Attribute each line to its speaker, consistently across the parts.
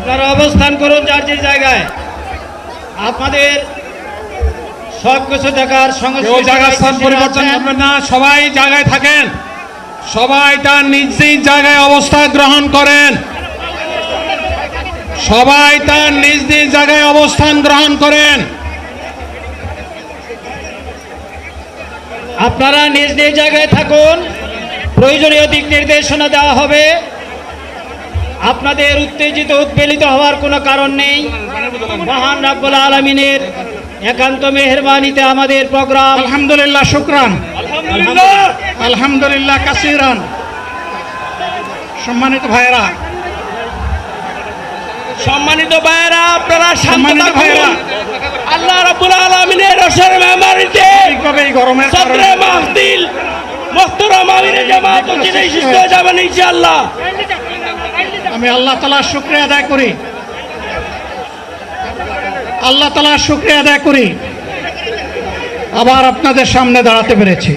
Speaker 1: আপনারা অবস্থান করুন যার যে জায়গায়। আপনাদের সব কিছু দেখার
Speaker 2: কেউ জায়গা স্থান পরিবর্তন করবেন না, সবাই জায়গায় থাকেন, সবাই তার নিজ নিজ জায়গায় অবস্থান গ্রহণ করেন, সবাই তার নিজ নিজ জায়গায় অবস্থান গ্রহণ করেন।
Speaker 1: আপনারা নিজ নিজ জায়গায় থাকুন, প্রয়োজনীয় দিক নির্দেশনা দেওয়া হবে। আপনাদের উত্তেজিত উদ্বেলিত হওয়ার কোনো কারণ নেই। মহান রাব্বুল আলামিনের একান্ত মেহেরবানিতে আমাদের প্রোগ্রাম
Speaker 2: আলহামদুলিল্লাহ, শুকরান, আলহামদুলিল্লাহ কাসিরান। সম্মানিত ভাইয়েরা,
Speaker 1: আপনারা
Speaker 2: সম্মানিত ভাইয়েরা,
Speaker 1: আল্লাহ রাব্বুল আলামিনের রসের মেহমানিতে
Speaker 2: এই গরমের কারণে
Speaker 1: মাহফিল মুহতারাম আমিরে জামাত চিরাই সুস্থ হয়ে যাবেন ইনশাআল্লাহ।
Speaker 2: আমি আল্লাহ তাআলার শুকরিয়া আদায় করি, আল্লাহ তাআলার শুকরিয়া আদায় করি আবার আপনাদের সামনে দাঁড়াতে পেরেছি।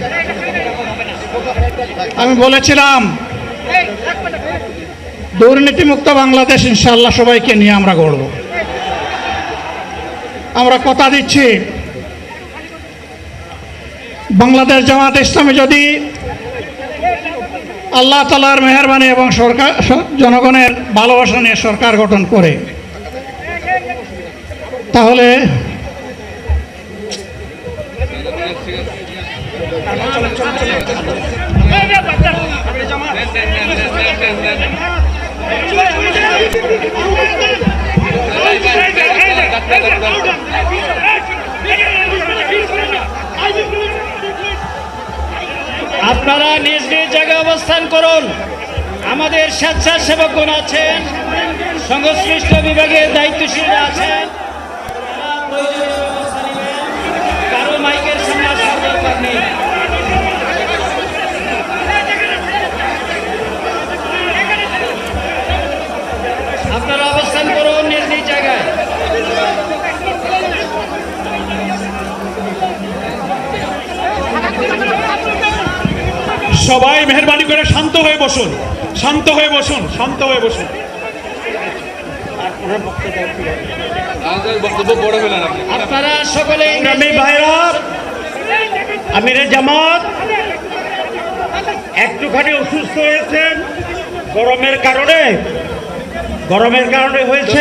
Speaker 2: আমি বলেছিলাম দুর্নীতিমুক্ত বাংলাদেশ ইনশাআল্লাহ সবাইকে নিয়ে আমরা গড়ব। আমরা কথা দিচ্ছি, বাংলাদেশ জামাত ইসলামী যদি আল্লাহ তাআলার মেহেরবানি এবং সরকার জনগণের ভালোবাসা নিয়ে সরকার গঠন করে, তাহলে
Speaker 1: আপনারা নিজ নিজ জায়গায় অবস্থান করুন। আমাদের স্বেচ্ছাসেবকগণ আছেন, সংশ্লিষ্ট বিভাগের দায়িত্বশীলরা আছেন। কারো মাইকের সামনে আসার দরকার নেই। আপনারা অবস্থান করুন নিজ নিজ জায়গায়।
Speaker 2: সবাই মেহেরবানি করে শান্ত হয়ে বসুন, শান্ত হয়ে বসুন, শান্ত হয়ে বসুন।
Speaker 1: আপনারা সকলে
Speaker 2: ভাইরা, আমিরে জামাত একটুখানি অসুস্থ হয়েছেন, গরমের কারণে হয়েছে।